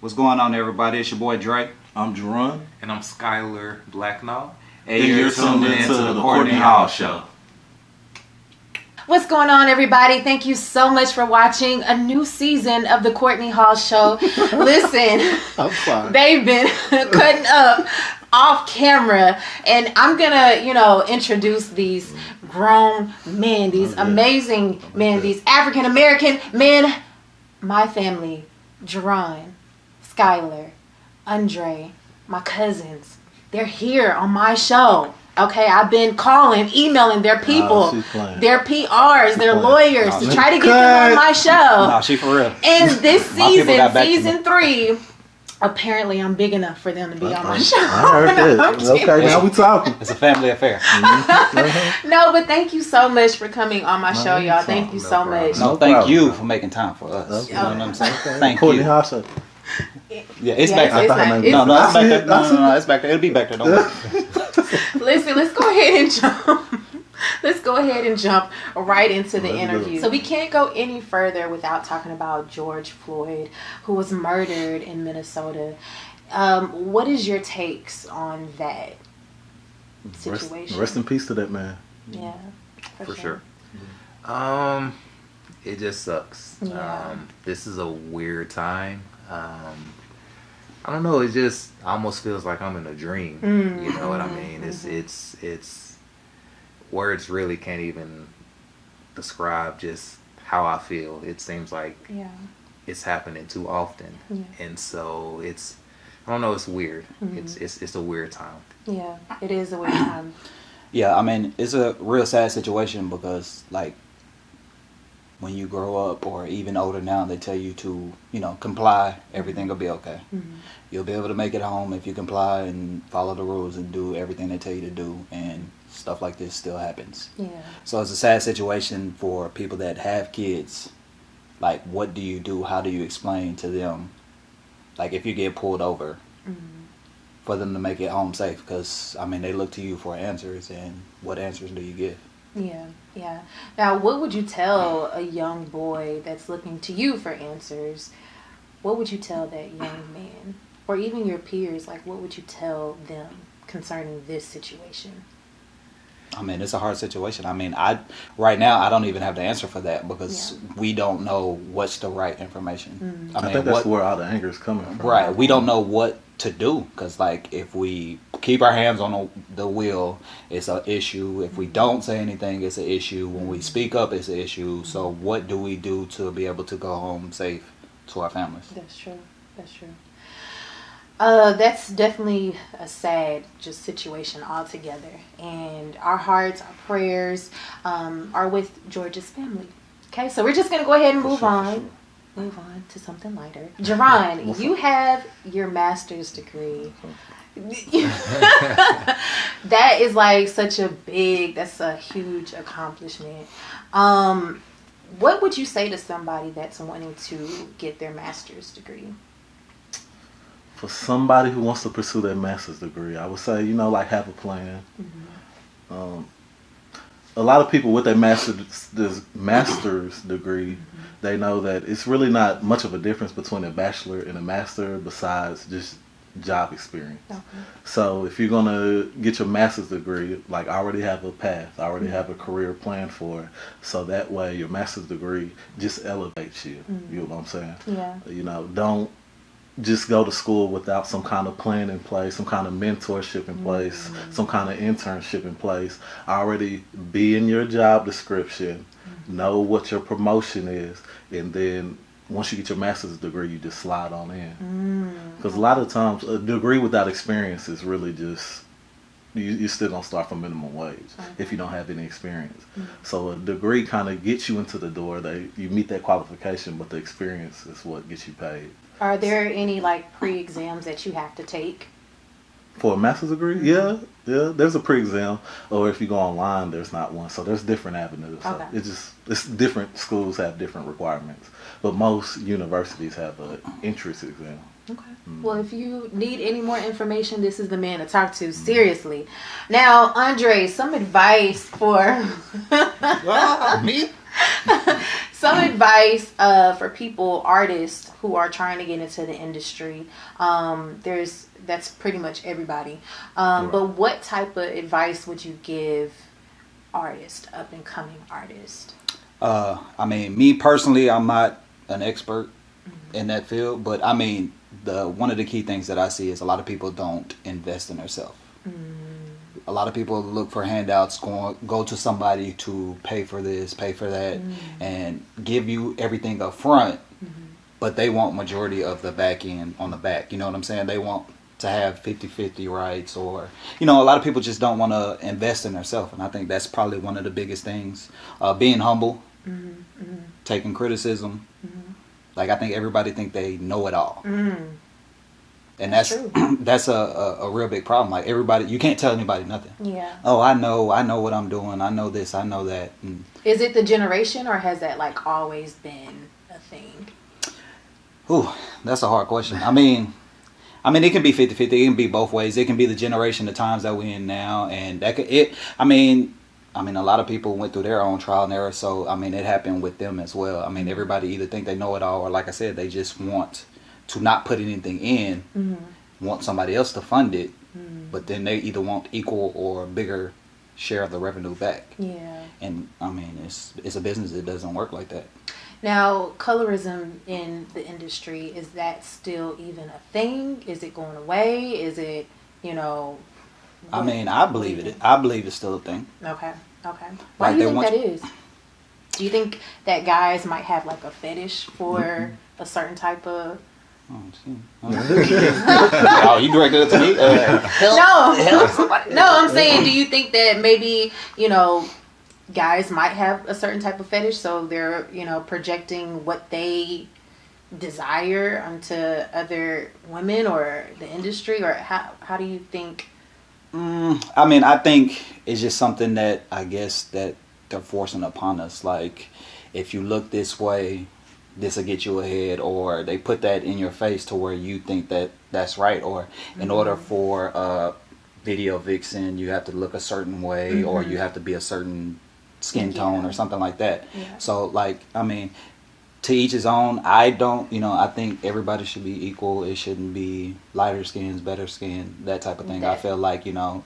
What's going on, everybody? It's your boy Dre. I'm Jerron. And I'm Skyler Blacknall. And you're tuned into the Courtney Hall Show. What's going on, everybody? Thank you so much for watching a new season of the Courtney Hall Show. Listen, they've been cutting up off camera, and I'm gonna, introduce these grown men, these amazing men, these African American men, my family, Jerron, Skyler, Andre, my cousins. They're here on my show. Okay, I've been calling, emailing their people, their PRs, their lawyers to try to get them on my show. No, she for real. And this season, season 3, apparently I'm big enough for them to be on my show. I heard that. Okay, now we talking. It's a family affair. No, but thank you so much for coming on my show, y'all. Thank you so much. No, thank you for making time for us. You know what I'm saying? Thank you. Yeah, it's back there. No, it's back there. No, it's back there. It'll be back there. Don't worry. Listen, let's go ahead and jump. Let's go ahead and jump right into the interview. So we can't go any further without talking about George Floyd, who was murdered in Minnesota. What is your takes on that situation? Rest in peace to that man. Yeah, for sure. It just sucks. Yeah. This is a weird time. I don't know. It just almost feels like I'm in a dream. You know what I mean? It's words really can't even describe just how I feel. It seems like it's happening too often, and so I don't know. It's weird. It's a weird time. Yeah, it is a weird time. Yeah, I mean, it's a real sad situation because, like, when you grow up or even older now, they tell you to, comply, everything will be okay. You'll be able to make it home if you comply and follow the rules and do everything they tell you to do, and stuff like this still happens. Yeah. So it's a sad situation for people that have kids. Like, what do you do? How do you explain to them, like, if you get pulled over, for them to make it home safe? Because, I mean, they look to you for answers, and what answers do you give? Yeah. Now, what would you tell a young boy that's looking to you for answers? What would you tell that young man? Or even your peers, like, what would you tell them concerning this situation? I mean, it's a hard situation. I mean, right now, I don't even have the answer for that because we don't know what's the right information. I think that's where all the anger is coming from. Right. We don't know what to do because, like, if we keep our hands on the wheel, it's an issue. If we don't say anything, it's an issue. When we speak up, it's an issue. So what do we do to be able to go home safe to our families? That's true. That's definitely a sad situation altogether. And our hearts, our prayers are with George's family. Okay, so we're just going to go ahead and move on to something lighter. Jerron, you have your master's degree. That is like that's a huge accomplishment. What would you say to somebody that's wanting to get their master's degree? For somebody who wants to pursue their master's degree, I would say, have a plan. A lot of people with their master's degree, they know that it's really not much of a difference between a bachelor and a master besides just job experience. Okay. So if you're going to get your master's degree, like, I already have a path, I already have a career plan for it. So that way your master's degree just elevates you. You know what I'm saying? Yeah. Don't just go to school without some kind of plan in place, some kind of mentorship in place, some kind of internship in place. Already be in your job description, know what your promotion is, and then once you get your master's degree, you just slide on in. Because a lot of times, a degree without experience is really just, you're still going to start from minimum wage if you don't have any experience. So a degree kind of gets you into the door. You meet that qualification, but the experience is what gets you paid. Are there any, like, pre-exams that you have to take? For a master's degree? Yeah. There's a pre-exam. Or if you go online, there's not one. So there's different avenues. Okay. So it's different schools have different requirements. But most universities have an entrance exam. Okay. Well, if you need any more information, this is the man to talk to. Seriously. Now, Andre, some advice for... Me? Some advice for people, artists who are trying to get into the industry. That's pretty much everybody. But what type of advice would you give artists, up and coming artists? I mean, me personally, I'm not an expert in that field, but I mean, one of the key things that I see is a lot of people don't invest in themselves. A lot of people look for handouts, go to somebody to pay for this, pay for that, and give you everything up front, but they want majority of the back end on the back. You know what I'm saying? They want to have 50-50 rights, or, you know, a lot of people just don't want to invest in themselves, and I think that's probably one of the biggest things. Being humble, taking criticism. Like, I think everybody think they know it all. And that's a real big problem. Like, everybody, you can't tell anybody nothing. Yeah. Oh, I know what I'm doing. I know this, I know that. And is it the generation, or has that like always been a thing? Ooh, that's a hard question. I mean, it can be 50-50. It can be both ways. It can be the generation, the times that we're in now, and that could I mean, a lot of people went through their own trial and error, so I mean, it happened with them as well. I mean, everybody either think they know it all, or like I said, they just want to not put anything in, want somebody else to fund it, but then they either want equal or bigger share of the revenue back. Yeah. And I mean, it's a business. It doesn't work like that. Now, colorism in the industry, is that still even a thing? Is it going away? Is it, you know? I mean, I believe it. I believe it's still a thing. Okay. Why do you think that is? Do you think that guys might have like a fetish for a certain type of? Oh, you directed it to me? No, I'm saying, do you think that maybe, you know, guys might have a certain type of fetish, so they're, you know, projecting what they desire onto other women or the industry, or how do you think? I mean, I think it's just something that I guess that they're forcing upon us. Like, if you look this way, this will get you ahead, or they put that in your face to where you think that that's right, or in order for a video vixen, you have to look a certain way, or you have to be a certain skin tone or something like that. So, like, I mean, to each his own. I don't, you know, I think everybody should be equal. It shouldn't be lighter skins, better skin, that type of thing. I feel like, you know,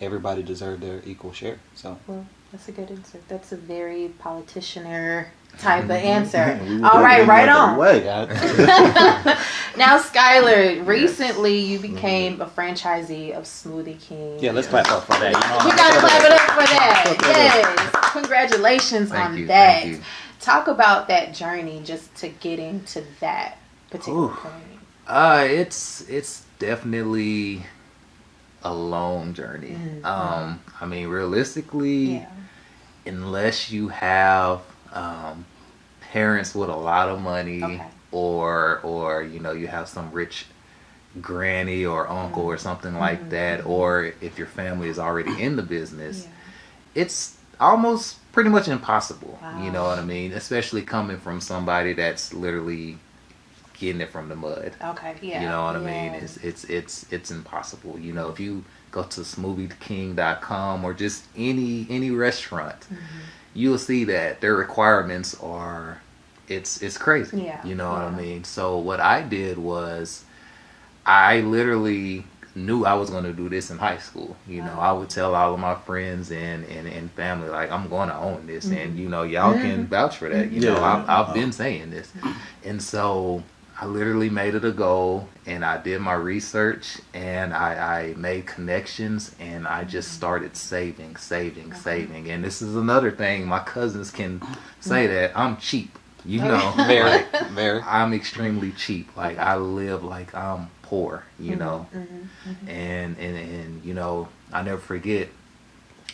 everybody deserves their equal share. So, well, that's a good answer. That's a very politicianer type of answer. All right, right on. Now, Skyler, recently you became a franchisee of Smoothie King. Yeah, let's clap up for that. We gotta clap it up for that. Yes, congratulations on that. Thank you. Talk about that journey, just to get into that particular point. It's definitely a long journey. I mean, realistically, unless you have parents with a lot of money, or you know, you have some rich granny or uncle or something like that, or if your family is already in the business, it's almost pretty much impossible. You know what I mean? Especially coming from somebody that's literally getting it from the mud. You know what I mean? It's impossible. You know, if you go to smoothieking.com or just any restaurant, you'll see that their requirements are it's crazy. You know what I mean? So what I did was, I literally knew I was going to do this in high school. You know, I would tell all of my friends and family, like, I'm going to own this, and you know, y'all can vouch for that. You know, I've been saying this, and so I literally made it a goal, and I did my research, and I made connections, and I just started saving. And this is another thing, my cousins can say that I'm cheap. You know, very. I'm extremely cheap. Like, I live like I'm poor, you know. And you know, I never forget,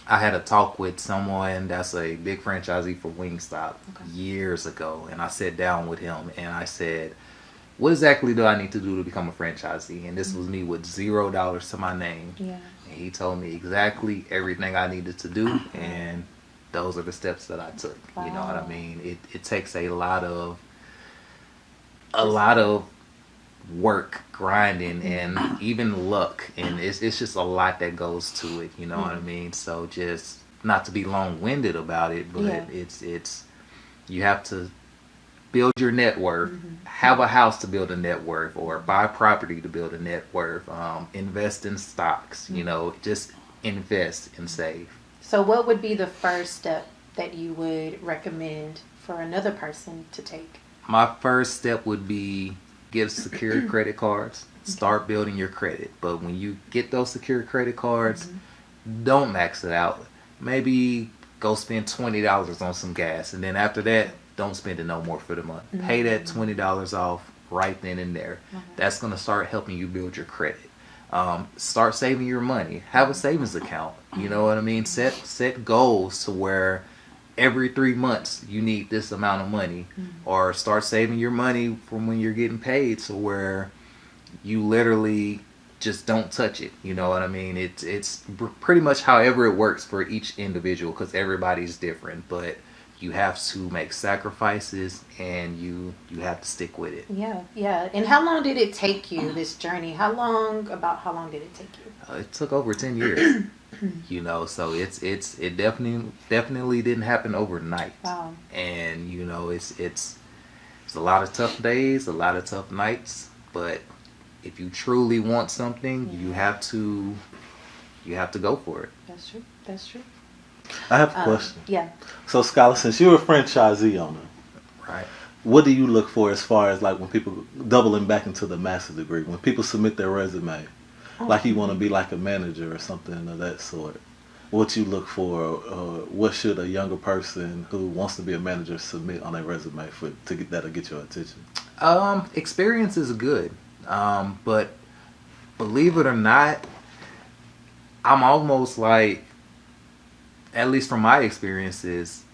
I had a talk with someone that's a big franchisee for Wingstop years ago, and I sat down with him and I said, what exactly do I need to do to become a franchisee? And this was me with $0 to my name. And he told me exactly everything I needed to do, and those are the steps that I took. You know what I mean? It takes a lot of work, grinding, and even luck, and it's just a lot that goes to it. You know what I mean? So, just not to be long-winded about it, but it's you have to build your net worth, have a house to build a net worth, or buy property to build a net worth, invest in stocks, just invest and save. So what would be the first step that you would recommend for another person to take? My first step would be get secured credit cards. Start building your credit. But when you get those secured credit cards, don't max it out. Maybe go spend $20 on some gas, and then after that, don't spend it no more for the month. Pay that $20 off right then and there. That's going to start helping you build your credit. Start saving your money. Have a savings account. You know what I mean? Set goals to where every 3 months you need this amount of money, or start saving your money from when you're getting paid, so where you literally just don't touch it. You know what I mean? It's pretty much however it works for each individual, because everybody's different, but you have to make sacrifices, and you have to stick with it. Yeah. And how long did it take you, this journey? How long did it take you? It took over 10 years. So it definitely didn't happen overnight. Wow. And it's a lot of tough days, a lot of tough nights, but if you truly want something, you have to go for it. That's true. I have a question. Yeah. So, Skyler, since you're a franchisee owner, Right. what do you look for as far as like when people doubling back into the master's degree, when people submit their resume, like you want to be like a manager or something of that sort? What you look for, what should a younger person who wants to be a manager submit on their resume that'll get your attention? Experience is good, but believe it or not, I'm almost like, at least from my experiences,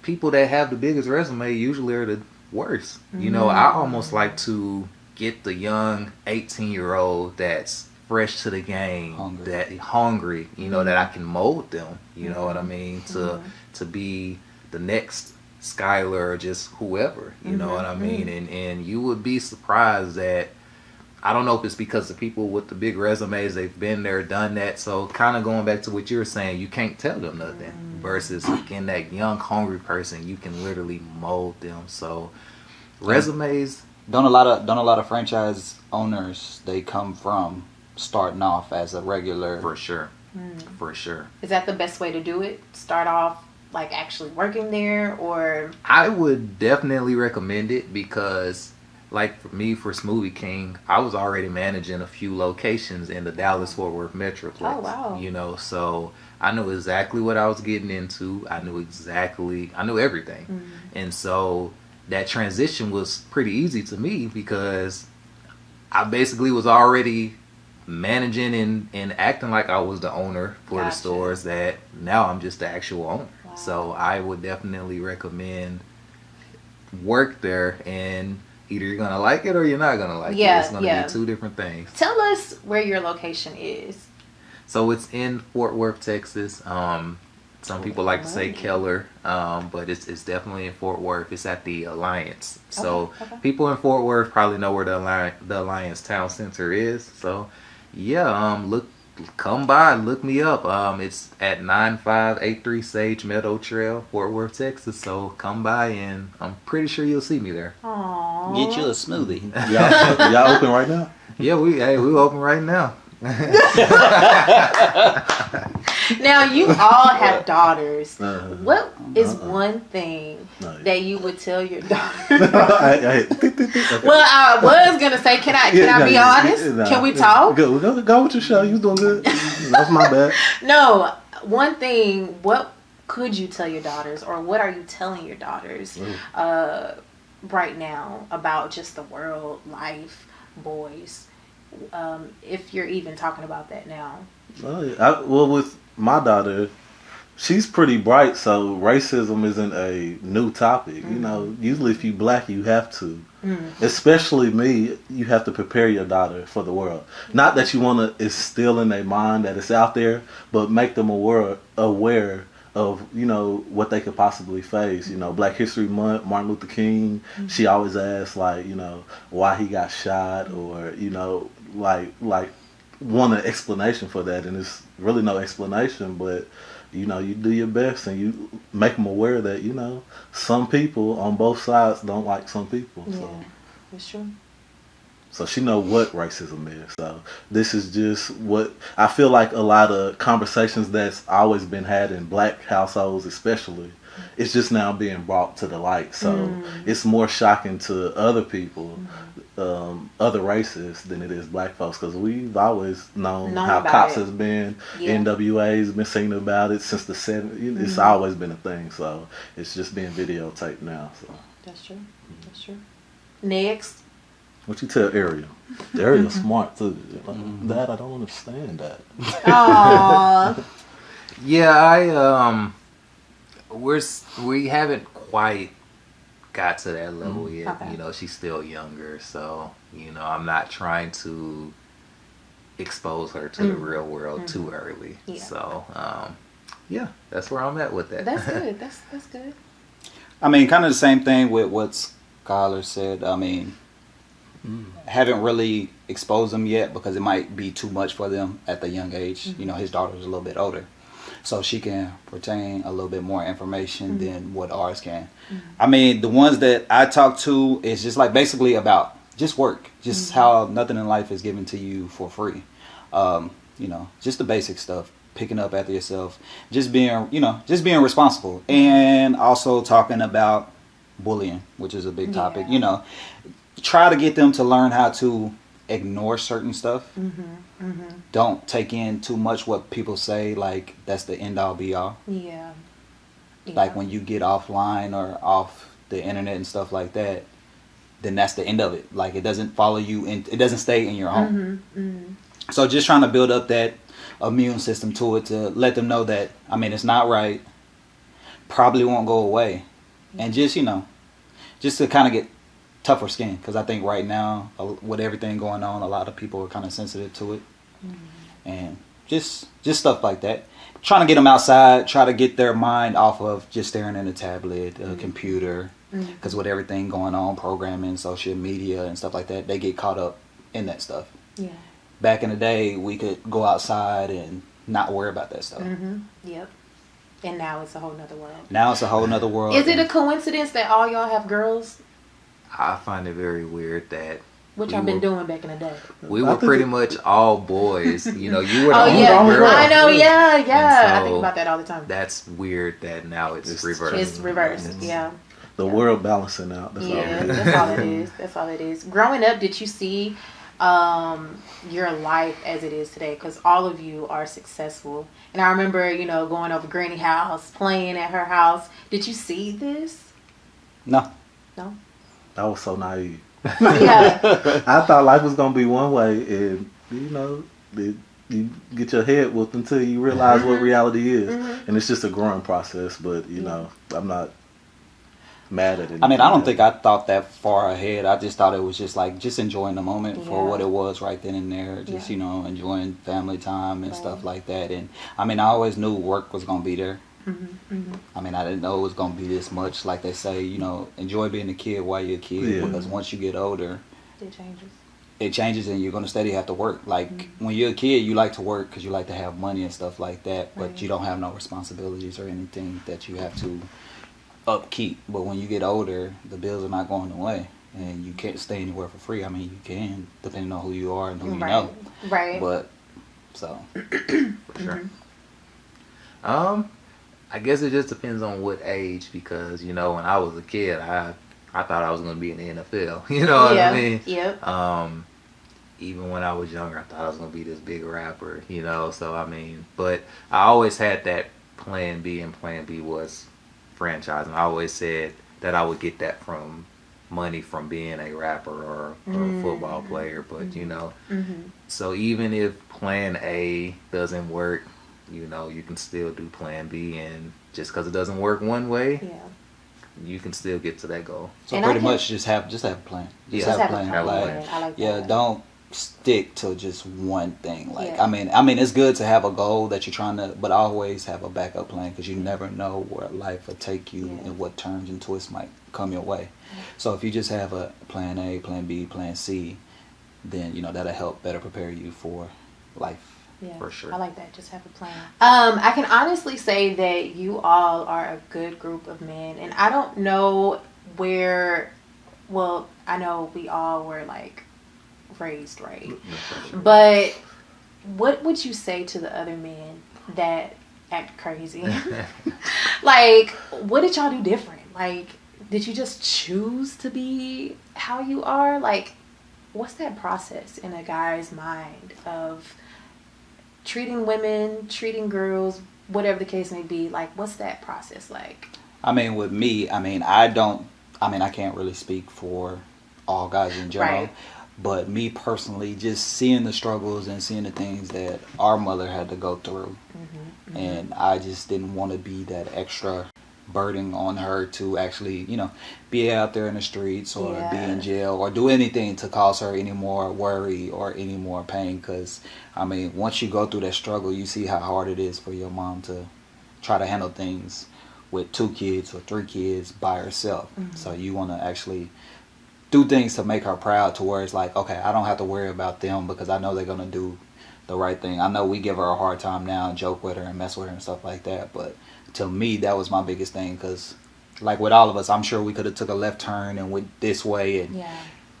people that have the biggest resume usually are the worst. I almost like to get the young 18-year-old that's fresh to the game, hungry, that I can mold them, you know what I mean, to be the next Skyler, or just whoever, you know what I mean, and you would be surprised that, I don't know if it's because the people with the big resumes, they've been there, done that. So kind of going back to what you were saying, you can't tell them nothing. Versus again, that young, hungry person, you can literally mold them. So resumes. Don't a lot of franchise owners, they come from starting off as a regular. For sure. For sure. Is that the best way to do it? Start off like actually working there, or? I would definitely recommend it, because like for me, for Smoothie King, I was already managing a few locations in the Dallas-Fort Worth Metroplex. Oh, wow. So I knew exactly what I was getting into. I knew everything. And so that transition was pretty easy to me, because I basically was already managing and acting like I was the owner for the stores, that now I'm just the actual owner. Wow. So I would definitely recommend work there, and either you're going to like it or you're not going to like it. It's going to be two different things. Tell us where your location is. So it's in Fort Worth, Texas. Some people like to say Keller, but it's definitely in Fort Worth. It's at the Alliance. So people in Fort Worth probably know where the Alliance Town Center is. So come by, look me up. It's at 9583 Sage Meadow Trail, Fort Worth, Texas. So come by, and I'm pretty sure you'll see me there. Aww. Get you a smoothie. Y'all open right now? Yeah, we open right now. Now, you all have daughters. What is one thing that you would tell your daughter? Well, I was gonna say, can I be honest? Can we talk? Go with your show. You doing good. That's my bad. No, one thing. What could you tell your daughters, or what are you telling your daughters right now about just the world, life, boys? If you're even talking about that now. Well, with my daughter, she's pretty bright, so racism isn't a new topic. Usually if you black, you have to. Especially me, you have to prepare your daughter for the world. Not that you want to instill in their mind that it's out there, but make them aware of what they could possibly face. Black History Month, Martin Luther King, she always asks why he got shot, or want an explanation for that, and there's really no explanation. But you know, you do your best and you make them aware that, you know, some people on both sides don't like some people. Yeah, So. that's true. So she know what racism is. So this is just what I feel like a lot of conversations that's always been had in black households especially, it's just now being brought to the light. So it's more shocking to other people, other races than it is black folks, because we've always known how cops has been, NWA's been singing about it since the 70s. It's always been a thing. So it's just being videotaped now. So that's true. That's true. Next. What you tell Ariel? Ariel's smart too. Dad, I don't understand that. Aww. Yeah, we haven't quite got to that level yet. Okay. You know, she's still younger, so you know, I'm not trying to expose her to the real world too early. Yeah. So, yeah, that's where I'm at with that. That's good. That's good. I mean, kind of the same thing with what Skyler said. I mean, haven't really exposed them yet because it might be too much for them at the young age. You know, his daughter's a little bit older, so she can retain a little bit more information than what ours can. I mean, the ones that I talk to is just like basically about just work, just how nothing in life is given to you for free. You know, just the basic stuff, picking up after yourself, just being, you know, just being responsible, and also talking about bullying, which is a big topic. You know, try to get them to learn how to ignore certain stuff. Don't take in too much what people say, like that's the end all be all. Yeah. Like when you get offline or off the internet and stuff like that, then that's the end of it. Like it doesn't follow you and it doesn't stay in your home. So just trying to build up that immune system to it, to let them know that, I mean, it's not right, probably won't go away, and just, you know, just to kind of get tougher skin, because I think right now with everything going on, a lot of people are kind of sensitive to it. And just stuff like that, trying to get them outside, try to get their mind off of just staring at a tablet, a computer, because with everything going on, programming, social media and stuff like that, they get caught up in that stuff. Back in the day, we could go outside and not worry about that stuff. Yep. And now it's a whole nother world. Now it's a whole nother world. Is it a coincidence that all y'all have girls? I find it very weird that What y'all been doing back in the day? We were pretty much all boys. You know, you were the only girl. I know, yeah. So I think about that all the time. That's weird that now it's reversed. It's reversed, yeah. The world balancing out. That's all it is. That's all it is. Growing up, did you see your life as it is today? Because all of you are successful. And I remember, you know, going over Granny house, playing at her house. Did you see this? No. No? I was so naive. Yeah. I thought life was going to be one way, and, you know, you get your head whooped until you realize what reality is. And it's just a growing process, but, you know, I'm not mad at it. I mean, I don't think I thought that far ahead. I just thought it was just like just enjoying the moment for what it was right then and there. Just, you know, enjoying family time and stuff like that. And I mean, I always knew work was going to be there. I mean, I didn't know it was going to be this much. Like they say, you know, enjoy being a kid while you're a kid, because once you get older, it changes and you're going to steady have to work. Like when you're a kid, you like to work because you like to have money and stuff like that, but you don't have no responsibilities or anything that you have to upkeep. But when you get older, the bills are not going away, and you can't stay anywhere for free. I mean, you can, depending on who you are and who you know. Right. But so for sure. I guess it just depends on what age, because, you know, when I was a kid, I thought I was going to be in the NFL. You know what I mean? Yep. Even when I was younger, I thought I was going to be this big rapper, you know? So, I mean, but I always had that plan B, and plan B was franchising. I always said that I would get that from money from being a rapper or a football player. But, you know, so even if plan A doesn't work, you know, you can still do plan B, and just because it doesn't work one way, you can still get to that goal. So and pretty much just have a plan. Just have a plan. I like that. Don't stick to just one thing. Like I mean, it's good to have a goal that you're trying to, but always have a backup plan, because you never know where life will take you and what turns and twists might come your way. So if you just have a plan A, plan B, plan C, then, you know, that'll help better prepare you for life. Yeah, for sure. I like that. Just have a plan. I can honestly say that you all are a good group of men, and I don't know where. Well, I know we all were like raised right, but what would you say to the other men that act crazy? Like, what did y'all do different? Like, did you just choose to be how you are? Like, what's that process in a guy's mind of treating women, treating girls, whatever the case may be? Like, what's that process like? I mean, with me, I can't really speak for all guys in general. Right. But me personally, just seeing the struggles and seeing the things that our mother had to go through. Mm-hmm. And I just didn't want to be that extra burden on her to actually, be out there in the streets or be in jail or do anything to cause her any more worry or any more pain. Because, once you go through that struggle, you see how hard it is for your mom to try to handle things with 2 kids or 3 kids by herself. Mm-hmm. So you want to actually do things to make her proud, to where it's like, okay, I don't have to worry about them because I know they're going to do the right thing. I know we give her a hard time now and joke with her and mess with her and stuff like that, but to me, that was my biggest thing, because like with all of us, I'm sure we could have took a left turn and went this way and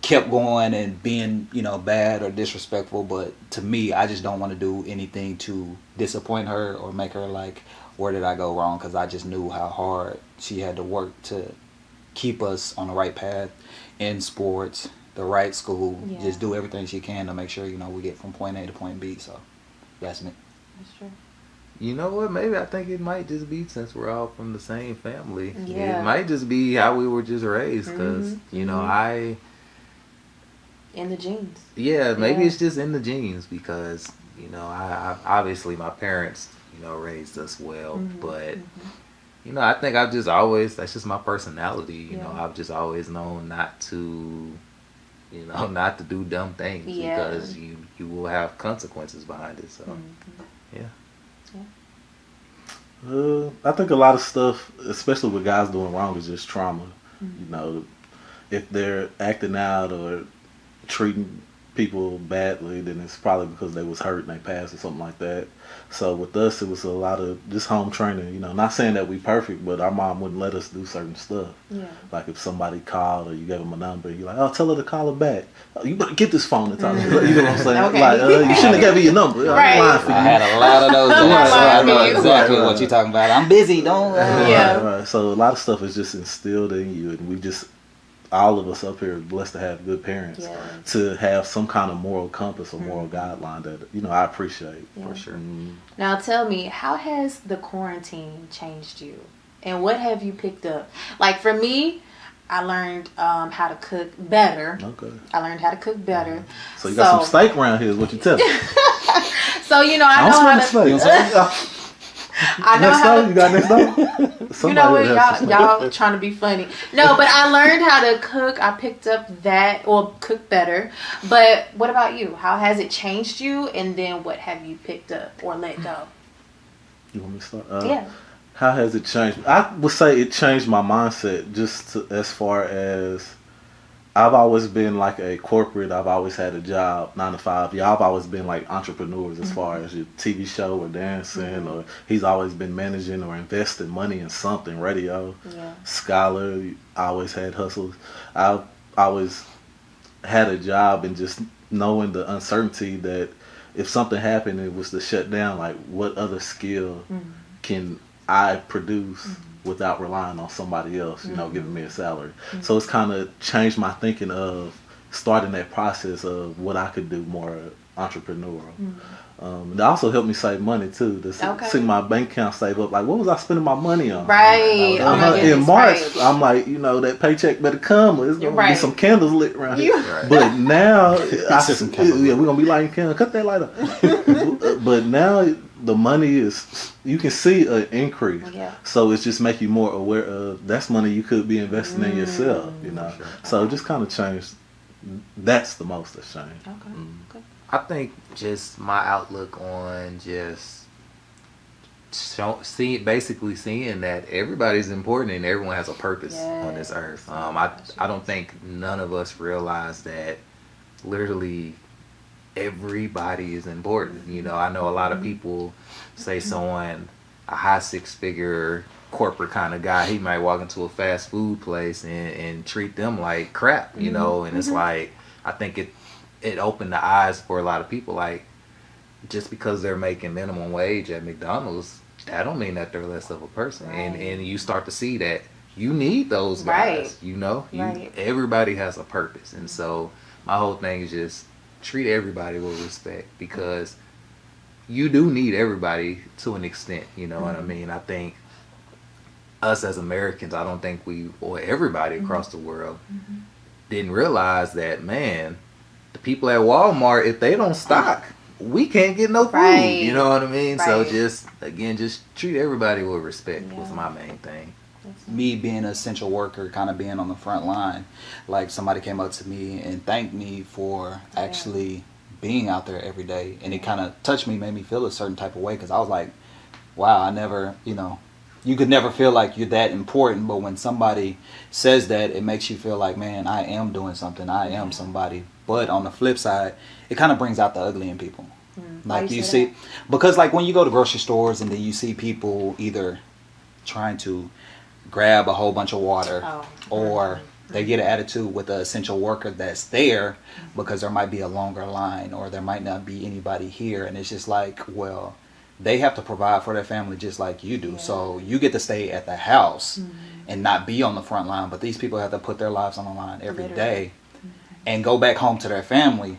kept going and being, bad or disrespectful, but to me, I just don't want to do anything to disappoint her or make her like, where did I go wrong? Because I just knew how hard she had to work to keep us on the right path in sports, the right school, just do everything she can to make sure, we get from point A to point B. So that's me. That's true. You know what? Maybe I think it might just be, since we're all from the same family, it might just be how we were just raised. Because, in the genes. Yeah, maybe it's just in the genes because, I obviously my parents, raised us well. But, I think I've just always, that's just my personality. I've just always known not to, not to do dumb things because you will have consequences behind it. So, I think a lot of stuff, especially with guys doing wrong, is just trauma. If they're acting out or treating people badly, then it's probably because they was hurt in their past or something like that. So with us, it was a lot of just home training. Not saying that we perfect, but our mom wouldn't let us do certain stuff. Yeah. Like if somebody called or you gave them a number, you're like, oh, tell her to call her back. Oh, you better get this phone and talk to her. You know what I'm saying? Okay. Like, you shouldn't have gave me your number. Right. I had a lot of those days, so I know exactly what you're talking about. I'm busy, don't. Right. So a lot of stuff is just instilled in you, and we just, all of us up here are blessed to have good parents, to have some kind of moral compass or moral guideline that, I appreciate. For sure. Mm-hmm. Now tell me, how has the quarantine changed you? And what have you picked up? Like for me, I learned how to cook better. Okay. I learned how to cook better. So you got some steak around here is what you tell me. So, I know how to... I know how you got next door? You know what, y'all trying to be funny. No, but I learned how to cook. I picked up that, or cook better. But what about you? How has it changed you? And then what have you picked up or let go? You want me to start? How has it changed? I would say it changed my mindset just as far as I've always been like a corporate. I've always had a job, 9 to 5. Y'all have always been like entrepreneurs as far as your TV show or dancing, or he's always been managing or investing money in something, radio. Yeah. Skyler, I always had hustles. I always had a job, and just knowing the uncertainty that if something happened, it was to shut down, like what other skill can I produce without relying on somebody else, giving me a salary. So it's kind of changed my thinking of starting that process of what I could do more entrepreneurial. It also helped me save money too, to see my bank account save up. Like, what was I spending my money on? Right. In March, I'm like, that paycheck better come. There's going to be some candles lit around here. But now, we're going to be lighting candles. Cut that light up. But now, the money is, you can see an increase. So it's just make you more aware of, that's money you could be investing in yourself, Sure. So it just kind of changed. That's the most that's changed. Okay. I think just my outlook on just seeing that everybody's important and everyone has a purpose on this earth. I don't think none of us realize that literally everybody is important. You know, I know a lot of people say someone, a high 6-figure corporate kind of guy, he might walk into a fast food place and treat them like crap, you know, and it's like, I think it opened the eyes for a lot of people, like, just because they're making minimum wage at McDonald's, that don't mean that they're less of a person. And you start to see that you need those guys, you know, everybody has a purpose. And so my whole thing is just treat everybody with respect, because you do need everybody to an extent, you know what I mean? I think us as Americans, I don't think or everybody across the world didn't realize that, man, the people at Walmart, if they don't stock, we can't get no food. You know what I mean? So just treat everybody with respect was my main thing. Me being an essential worker, kind of being on the front line, like somebody came up to me and thanked me for actually being out there every day, and it kind of touched me, made me feel a certain type of way, because I was like, wow, I never, you know, you could never feel like you're that important, but when somebody says that, it makes you feel like, man, I am doing something, I am somebody. But on the flip side, it kind of brings out the ugly in people. Like you see, because like when you go to grocery stores and then you see people either trying to grab a whole bunch of water, or they get an attitude with the essential worker that's there because there might be a longer line, or there might not be anybody here, and it's just like, well, they have to provide for their family just like you do. So you get to stay at the house and not be on the front line, but these people have to put their lives on the line every day and go back home to their family,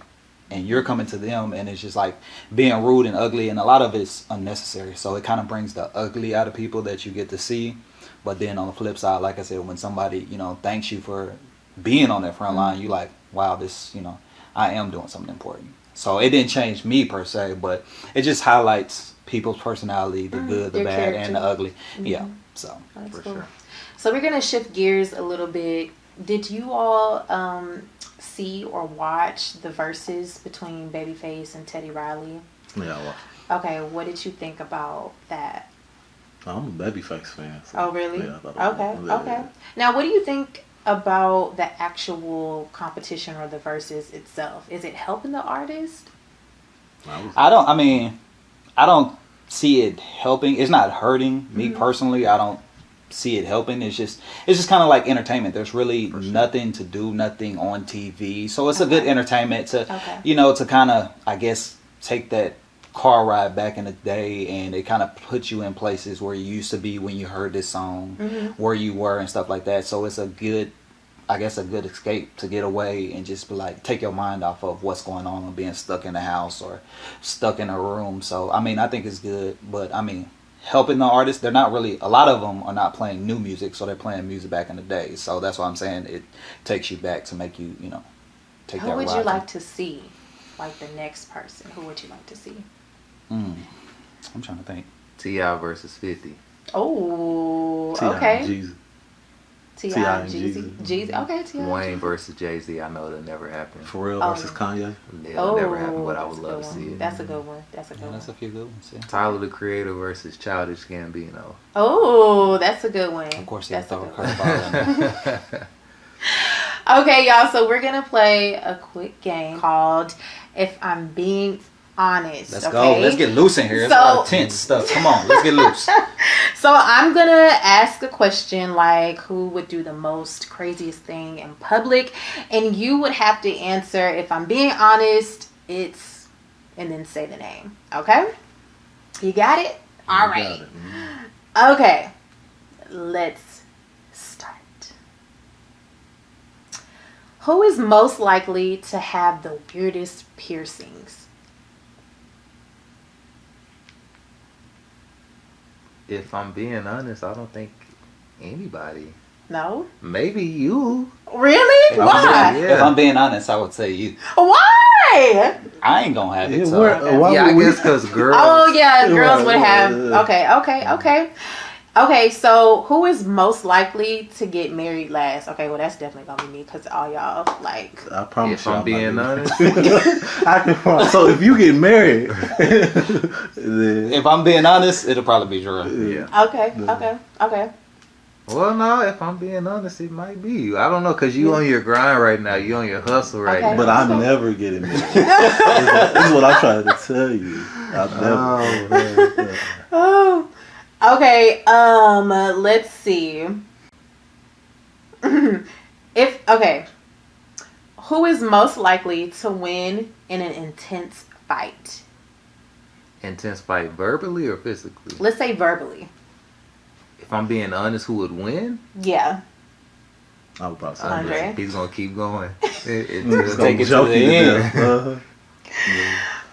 and you're coming to them, and it's just like being rude and ugly, and a lot of it's unnecessary. So it kind of brings the ugly out of people that you get to see. But then on the flip side, like I said, when somebody, you know, thanks you for being on that front line, you like, wow, this, you know, I am doing something important. So it didn't change me per se, but it just highlights people's personality, the good, the bad, and the ugly. Yeah, so that's for cool. sure. So we're gonna shift gears a little bit. Did you all see or watch the verses between Babyface and Teddy Riley? Yeah, I watched. Okay, what did you think about that? I'm a Babyface fan. So Oh, really? Yeah, I thought it was Okay. Now, what do you think about the actual competition or the verses itself? Is it helping the artist? I don't see it helping. It's not hurting me personally. I don't see it helping. It's just kind of like entertainment. There's really nothing to do, nothing on TV. So it's a good entertainment to, you know, to kind of, I guess, take that car ride back in the day, and it kind of puts you in places where you used to be when you heard this song, where you were and stuff like that. So it's a good escape to get away and just be like, take your mind off of what's going on and being stuck in the house or stuck in a room. So I mean, I think it's good, but I mean, helping the artists, they're not really, a lot of them are not playing new music, so they're playing music back in the day. So that's why I'm saying it takes you back to make you, you know, take that ride. Who would you like to see? Like the next person, who would you like to see? I'm trying to think. T.I. versus 50. Oh, T.I. okay. and Jeezy. T.I. and Jeezy. Okay, T.I. Wayne versus Jay-Z. I know it'll never happen. Pharrell versus Kanye. It'll never happen, but I would love to see it. That's a good one. That's a good one. That's a few good ones. Yeah. Tyler, the Creator versus Childish Gambino. Oh, that's a good one. Of course, you that's throw a curveball in. Okay, y'all. So we're gonna play a quick game called "If I'm Being Honest." Let's go. Let's get loose in here. It's a lot of tense stuff. Come on, let's get loose. So I'm gonna ask a question like, who would do the most craziest thing in public, and you would have to answer. If I'm being honest, it's, and then say the name. Okay? You got it? All right. Okay. Let's start. Who is most likely to have the weirdest piercings? If I'm being honest, I don't think anybody. No? Maybe you. Really? Why? If I'm being honest, I would say you. Why? I ain't gonna have it. So. I guess because girls. Oh, yeah, girls would have. Okay. Okay, so who is most likely to get married last? Okay, well, that's definitely gonna be me because all y'all, like. I promise if I'm being honest. I can promise. So if you get married. If I'm being honest, it'll probably be Jerron. Yeah. Okay. Well, no, if I'm being honest, it might be you. I don't know, because you on your grind right now. You on your hustle right now. But I'm never getting married. This is what I'm trying to tell you. I'm never. Oh. Okay, let's see. Who is most likely to win in an intense fight? Intense fight verbally or physically? Let's say verbally. If I'm being honest, who would win? Yeah. I would probably say Andre. He's gonna keep going. Take it to the end.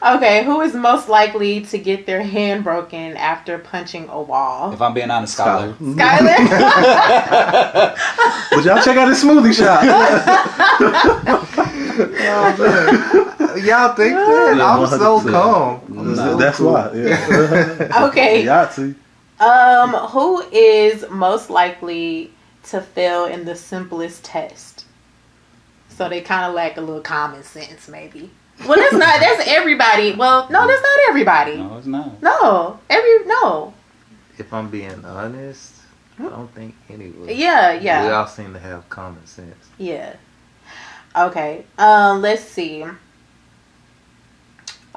Okay, who is most likely to get their hand broken after punching a wall? If I'm being honest, Skyler. Skyler? But y'all check out this smoothie shop. Y'all think that? Yeah, I'm so 100%. calm. That's why. Yeah. Okay. Yahtzee. Who is most likely to fail in the simplest test? So they kind of lack a little common sense, maybe. Well, that's everybody. Well, no, that's not everybody. No, it's not. No. No. If I'm being honest, I don't think any of us. Yeah. We all seem to have common sense. Yeah. Okay. Let's see.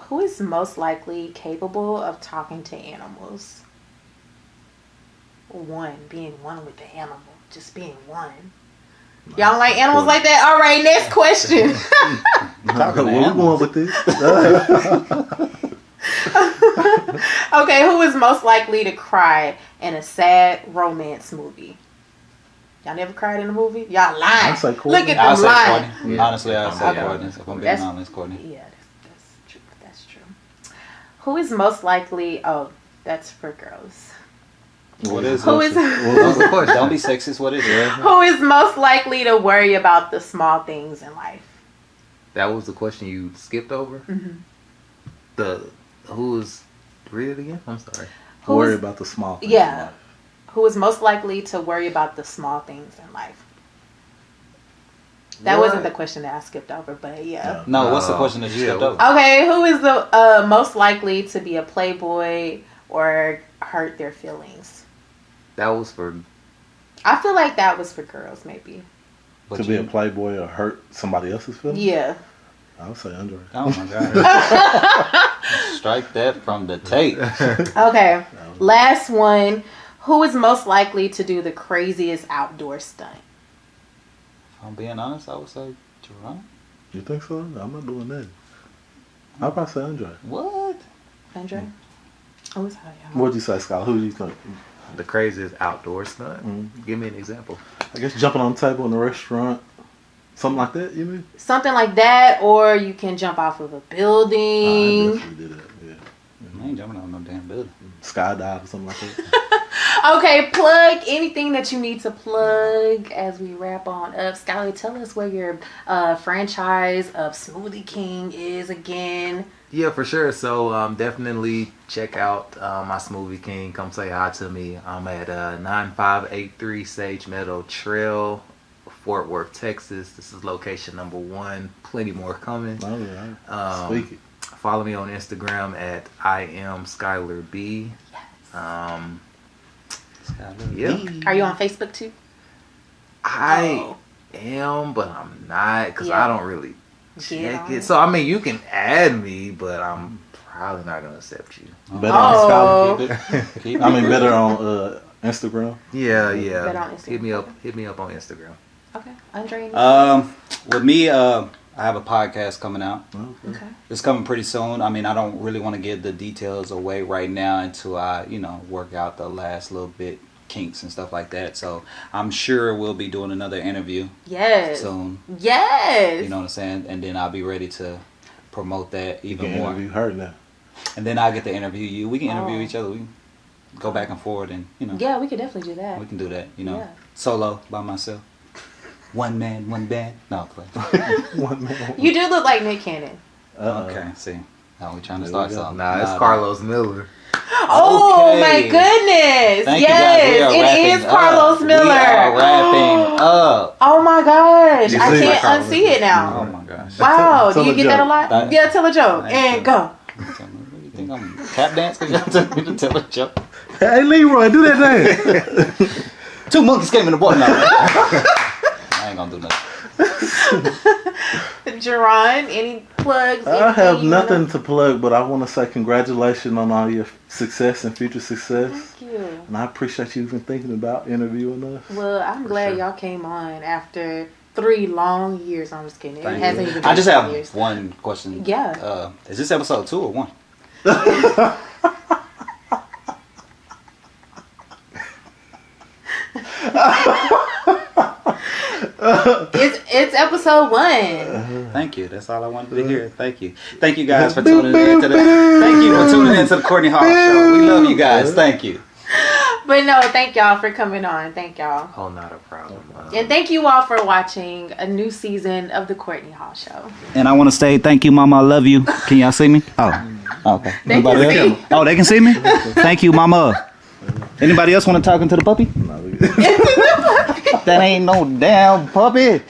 Who is most likely capable of talking to animals? Being one with the animal. Just being one. Y'all don't like animals like that? All right, next question. Where we going with this? Okay, who is most likely to cry in a sad romance movie? Y'all never cried in a movie? Y'all lying. I'd say Courtney. Look at I'll them say lying. Courtney. Yeah. Honestly, I'll say Okay. Courtney. If I'm being honest, Courtney. Yeah, that's true. That's true. Who is most likely? Oh, that's for girls. What is Who it? is Don't be sexist. What is it? who is most likely to worry about the small things in life? That was the question you skipped over? Mm-hmm. Who's read it again? I'm sorry. Worry about the small things. Yeah. Who is most likely to worry about the small things in life? That wasn't the question that I skipped over, but yeah. No, what's the question that you skipped over? Okay, who is the most likely to be a playboy or hurt their feelings? That was for. I feel like that was for girls, maybe. To be a playboy or hurt somebody else's feelings? Yeah. I would say Andre. Oh my God. Strike that from the tape. Okay. Last one. Who is most likely to do the craziest outdoor stunt? If I'm being honest, I would say Jerron. You think so? I'm not doing that. I'll probably say Andre. What? Andre? Oh, it's hot, y'all. What'd you say, Scott? Who do you think? The craziest outdoor stunt? Mm-hmm. Give me an example. I guess jumping on the table in a restaurant. Something like that, you mean? Something like that, or you can jump off of a I building. definitely did that, yeah. I ain't jumping on no damn building. Skydive or something like that. Okay, plug anything that you need to plug as we wrap on up. Skyler, tell us where your franchise of Smoothie King is again. Yeah, for sure. So definitely check out my Smoothie King. Come say hi to me. I'm at 9583 Sage Meadow Trail, Fort Worth, Texas. This is location number 1. Plenty more coming. Oh, yeah. Speak it. Follow me on Instagram at I am Skyler B. Yeah. Are you on Facebook too? I am, but I'm not because Yeah. I don't really check on it. it. So I mean, you can add me, but I'm probably not gonna accept you. Better Oh. on Skyler. I mean, better on Instagram. Yeah, Bet on yeah. Instagram. Hit me up on Instagram. Okay, Andre. With me, I have a podcast coming out. Okay. It's coming pretty soon. I mean, I don't really want to give the details away right now until I, work out the last little bit kinks and stuff like that. So I'm sure we'll be doing another interview Yes. soon. Yes. You know what I'm saying? And then I'll be ready to promote that You even can more. interview her now. And then I get to interview you. We can interview Oh. each other. We can go back and forth, and Yeah, we could definitely do that. we can do that. Yeah. Solo by myself. One man, one band. No, play. One man. You do look like Nick Cannon. Okay, see. Now we're trying to There start we go. something. Nah, it's Carlos Miller. Oh Okay. my goodness! Thank you guys. We Yes, are it wrapping is Carlos up. Miller. We are wrapping up. Oh my gosh! You I see can't Carlos unsee it Oh now. my gosh. Wow, Tell do you a get that a joke. lot? That- Yeah, tell a joke I and ain't go. What you think I'm tap dance? Because y'all told me to tell a joke. Hey, Leroy, do that thing. 2 monkeys came in the boy. No. I ain't gonna do nothing. Jerron, any plugs? I have nothing to plug, but I want to say congratulations on all your success and future success. Thank you. And I appreciate you even thinking about interviewing us. Well, I'm glad y'all came on after 3 long years. I'm just kidding. It hasn't even been I just 3 have years. one question. Yeah. Is this episode 2 or 1? It's episode 1. Thank you. That's all I wanted to hear. Thank you. Thank you guys for tuning in to the Courtney Hall Show. We love you guys. Thank you. But no, thank y'all for coming on. Thank y'all. Oh, not a problem. And thank you all for watching a new season of the Courtney Hall Show. And I want to say thank you, Mama. I love you. Can y'all see me? Oh, okay. Anybody else? Oh, they can see me? Thank you, Mama. Anybody else want to talk into the puppy? No, That ain't no damn puppy.